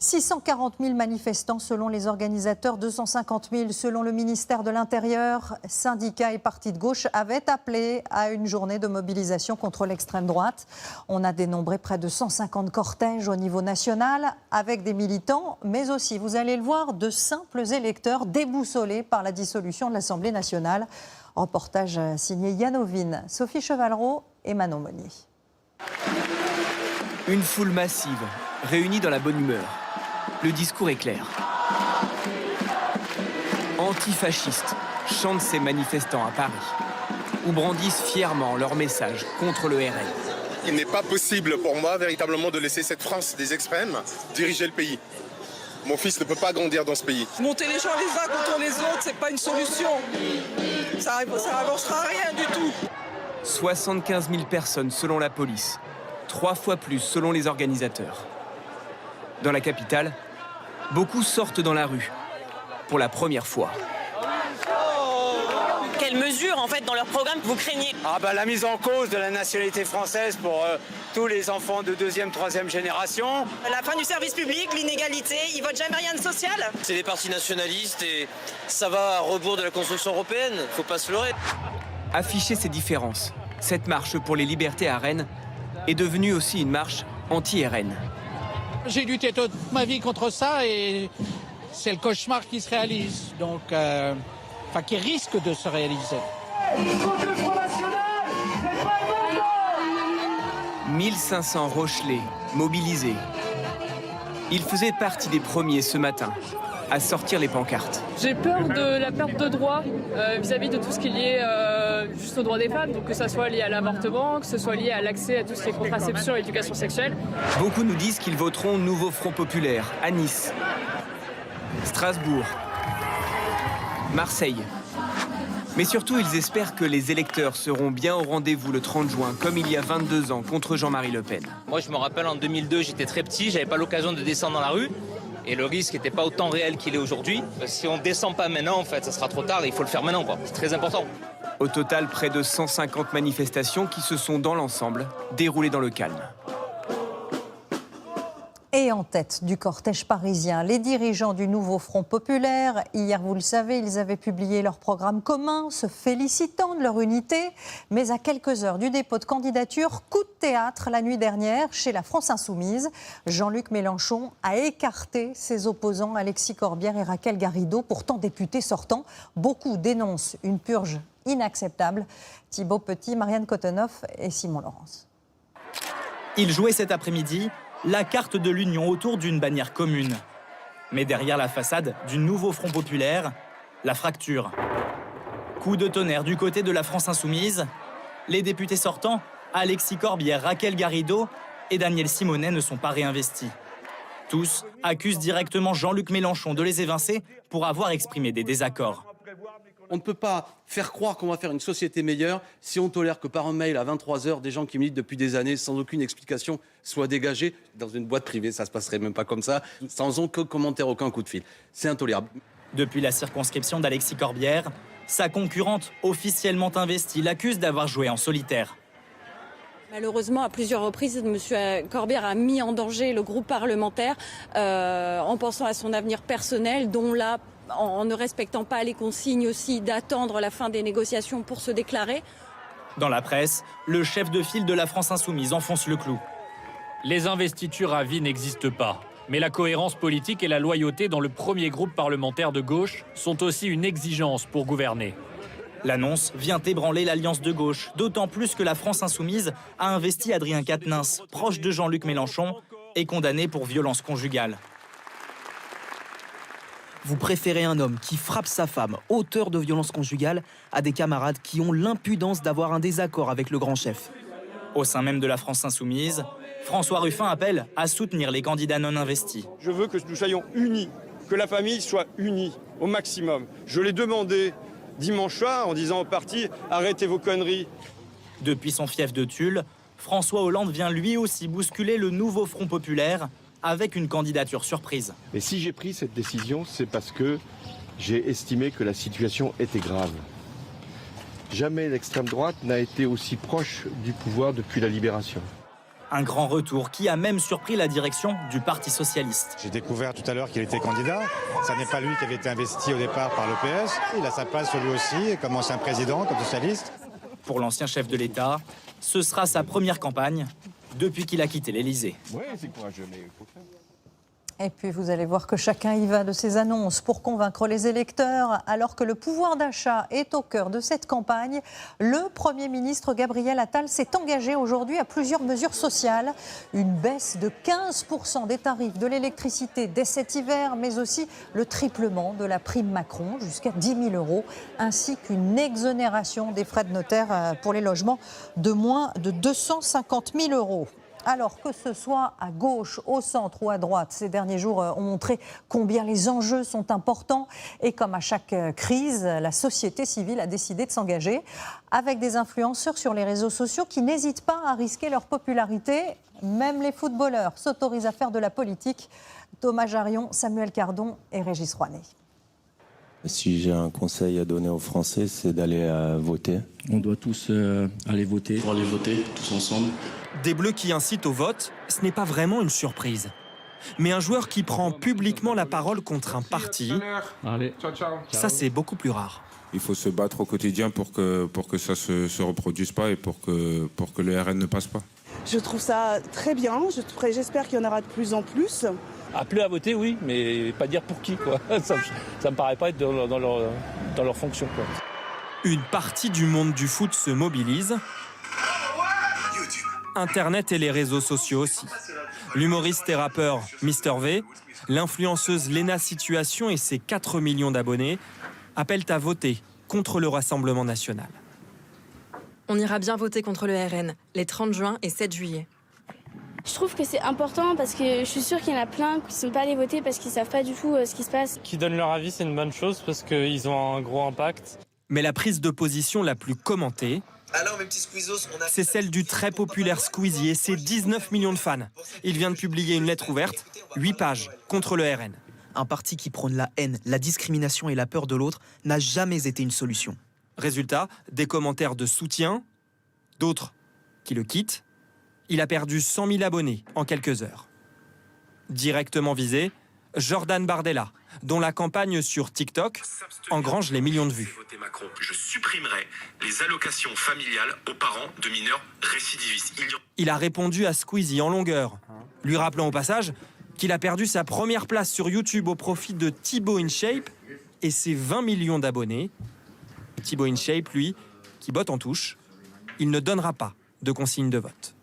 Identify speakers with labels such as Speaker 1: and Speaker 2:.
Speaker 1: 640 000 manifestants selon les organisateurs, 250 000 selon le ministère de l'Intérieur. Syndicats et partis de gauche avaient appelé à une journée de mobilisation contre l'extrême droite. On a dénombré près de 150 cortèges au niveau national avec des militants, mais aussi, vous allez le voir, de simples électeurs déboussolés par la dissolution de l'Assemblée nationale. Reportage signé Yann Ovine, Sophie Chevalreau et Manon Monnier.
Speaker 2: Une foule massive, réunie dans la bonne humeur. Le discours est clair. Antifascistes chantent ces manifestants à Paris, ou brandissent fièrement leur message contre le RN.
Speaker 3: Il n'est pas possible pour moi véritablement de laisser cette France des extrêmes diriger le pays. Mon fils ne peut pas grandir dans ce pays.
Speaker 4: Monter les gens les uns contre les autres, c'est pas une solution. Ça n'avancera rien du tout.
Speaker 2: 75 000 personnes selon la police, 3 fois plus selon les organisateurs. Dans la capitale, beaucoup sortent dans la rue, pour la première fois.
Speaker 5: Quelles mesures, en fait, dans leur programme, vous craignez?
Speaker 6: La mise en cause de la nationalité française pour tous les enfants de 2e, 3e génération.
Speaker 5: La fin du service public, l'inégalité, ils votent jamais rien de social.
Speaker 7: C'est des partis nationalistes et ça va à rebours de la construction européenne, faut pas se leurrer.
Speaker 2: Afficher ces différences, cette marche pour les libertés à Rennes est devenue aussi une marche anti-RN.
Speaker 8: J'ai lutté toute ma vie contre ça et c'est le cauchemar qui se réalise, donc, qui risque de se réaliser.
Speaker 2: 1500 Rochelais mobilisés. Ils faisaient partie des premiers ce matin à sortir les pancartes.
Speaker 9: J'ai peur de la perte de droits vis-à-vis de tout ce qui est lié juste aux droits des femmes, donc que ça soit lié à l'avortement, que ce soit lié à l'accès à tout ce qui est contraception et éducation sexuelle.
Speaker 2: Beaucoup nous disent qu'ils voteront Nouveau Front Populaire à Nice, Strasbourg, Marseille. Mais surtout, ils espèrent que les électeurs seront bien au rendez-vous le 30 juin, comme il y a 22 ans, contre Jean-Marie Le Pen.
Speaker 10: Moi, je me rappelle, en 2002, j'étais très petit, j'avais pas l'occasion de descendre dans la rue. Et le risque n'était pas autant réel qu'il est aujourd'hui. Si on ne descend pas maintenant, en fait, ça sera trop tard et il faut le faire maintenant, quoi. C'est très important.
Speaker 2: Au total, près de 150 manifestations qui se sont, dans l'ensemble, déroulées dans le calme.
Speaker 1: Et en tête du cortège parisien, les dirigeants du Nouveau Front Populaire. Hier, vous le savez, ils avaient publié leur programme commun, se félicitant de leur unité. Mais à quelques heures du dépôt de candidature, coup de théâtre la nuit dernière chez la France Insoumise. Jean-Luc Mélenchon a écarté ses opposants Alexis Corbière et Raquel Garrido, pourtant députés sortants. Beaucoup dénoncent une purge inacceptable. Thibaut Petit, Marianne Cotenoff et Simon Laurence.
Speaker 11: Ils jouaient cet après-midi la carte de l'union autour d'une bannière commune. Mais derrière la façade du Nouveau Front Populaire, la fracture. Coup de tonnerre du côté de la France Insoumise. Les députés sortants, Alexis Corbière, Raquel Garrido et Daniel Simonet ne sont pas réinvestis. Tous accusent directement Jean-Luc Mélenchon de les évincer pour avoir exprimé des désaccords.
Speaker 12: On ne peut pas faire croire qu'on va faire une société meilleure si on tolère que par un mail à 23h, des gens qui militent depuis des années sans aucune explication soient dégagés. Dans une boîte privée, ça ne se passerait même pas comme ça, sans aucun commentaire, aucun coup de fil. C'est intolérable.
Speaker 11: Depuis la circonscription d'Alexis Corbière, sa concurrente, officiellement investie, l'accuse d'avoir joué en solitaire.
Speaker 13: Malheureusement, à plusieurs reprises, M. Corbière a mis en danger le groupe parlementaire en pensant à son avenir personnel, dont là, en ne respectant pas les consignes aussi d'attendre la fin des négociations pour se déclarer.
Speaker 11: Dans la presse, le chef de file de la France Insoumise enfonce le clou.
Speaker 14: Les investitures à vie n'existent pas. Mais la cohérence politique et la loyauté dans le premier groupe parlementaire de gauche sont aussi une exigence pour gouverner.
Speaker 11: L'annonce vient ébranler l'alliance de gauche, d'autant plus que la France Insoumise a investi Adrien Quatennens, proche de Jean-Luc Mélenchon, et condamné pour violence conjugale.
Speaker 15: Vous préférez un homme qui frappe sa femme, auteur de violences conjugales, à des camarades qui ont l'impudence d'avoir un désaccord avec le grand chef.
Speaker 11: Au sein même de la France Insoumise, François Ruffin appelle à soutenir les candidats non investis.
Speaker 16: Je veux que nous soyons unis, que la famille soit unie au maximum. Je l'ai demandé dimanche soir en disant au parti « arrêtez vos conneries ».
Speaker 11: Depuis son fief de Tulle, François Hollande vient lui aussi bousculer le Nouveau Front Populaire avec une candidature surprise.
Speaker 17: Et si j'ai pris cette décision, c'est parce que j'ai estimé que la situation était grave. Jamais l'extrême droite n'a été aussi proche du pouvoir depuis la Libération.
Speaker 11: Un grand retour qui a même surpris la direction du Parti socialiste.
Speaker 18: J'ai découvert tout à l'heure qu'il était candidat. Ça n'est pas lui qui avait été investi au départ par le PS. Il a sa place lui aussi, comme ancien président, comme socialiste.
Speaker 11: Pour l'ancien chef de l'État, ce sera sa première campagne depuis qu'il a quitté l'Élysée.
Speaker 17: Oui, c'est courageux, mais il faut faire.
Speaker 1: Et puis vous allez voir que chacun y va de ses annonces pour convaincre les électeurs. Alors que le pouvoir d'achat est au cœur de cette campagne, le Premier ministre Gabriel Attal s'est engagé aujourd'hui à plusieurs mesures sociales. Une baisse de 15% des tarifs de l'électricité dès cet hiver, mais aussi le triplement de la prime Macron jusqu'à 10 000 €, ainsi qu'une exonération des frais de notaire pour les logements de moins de 250 000 €. Alors que ce soit à gauche, au centre ou à droite, ces derniers jours ont montré combien les enjeux sont importants. Et comme à chaque crise, la société civile a décidé de s'engager avec des influenceurs sur les réseaux sociaux qui n'hésitent pas à risquer leur popularité. Même les footballeurs s'autorisent à faire de la politique. Thomas Jarion, Samuel Cardon et Régis Rouanet.
Speaker 19: Si j'ai un conseil à donner aux Français, c'est d'aller voter.
Speaker 20: On doit tous aller voter. Pour aller voter, tous ensemble.
Speaker 21: Des Bleus qui incitent au vote, ce n'est pas vraiment une surprise. Mais un joueur qui prend publiquement la parole contre un parti, ça c'est beaucoup plus rare.
Speaker 22: Il faut se battre au quotidien pour que ça se reproduise pas et pour que le RN ne passe pas.
Speaker 23: Je trouve ça très bien, j'espère qu'il y en aura de plus en plus.
Speaker 24: Appeler à voter, oui, mais pas dire pour qui, quoi. Ça me paraît pas être dans leur fonction, quoi.
Speaker 21: Une partie du monde du foot se mobilise. Internet et les réseaux sociaux aussi. L'humoriste et rappeur Mister V, l'influenceuse Lena Situation et ses 4 millions d'abonnés appellent à voter contre le Rassemblement national.
Speaker 25: On ira bien voter contre le RN les 30 juin et 7 juillet.
Speaker 26: Je trouve que c'est important parce que je suis sûre qu'il y en a plein qui ne sont pas allés voter parce qu'ils ne savent pas du tout ce qui se passe.
Speaker 24: Qui donnent leur avis, c'est une bonne chose parce qu'ils ont un gros impact.
Speaker 21: Mais la prise de position la plus commentée,
Speaker 27: alors, mes petits squeezos,
Speaker 21: c'est celle du très populaire Squeezie et ses 19 millions de fans. Il vient de publier une lettre ouverte, 8 pages, contre le RN.
Speaker 15: Un parti qui prône la haine, la discrimination et la peur de l'autre n'a jamais été une solution.
Speaker 21: Résultat, des commentaires de soutien, d'autres qui le quittent. Il a perdu 100 000 abonnés en quelques heures. Directement visé, Jordan Bardella, dont la campagne sur TikTok engrange les millions de vues.
Speaker 28: Je supprimerai les allocations familiales aux parents de mineurs récidivistes.
Speaker 21: Il a répondu à Squeezie en longueur, lui rappelant au passage qu'il a perdu sa première place sur YouTube au profit de Thibaut InShape et ses 20 millions d'abonnés. Thibaut InShape, lui, qui botte en touche, il ne donnera pas de consigne de vote.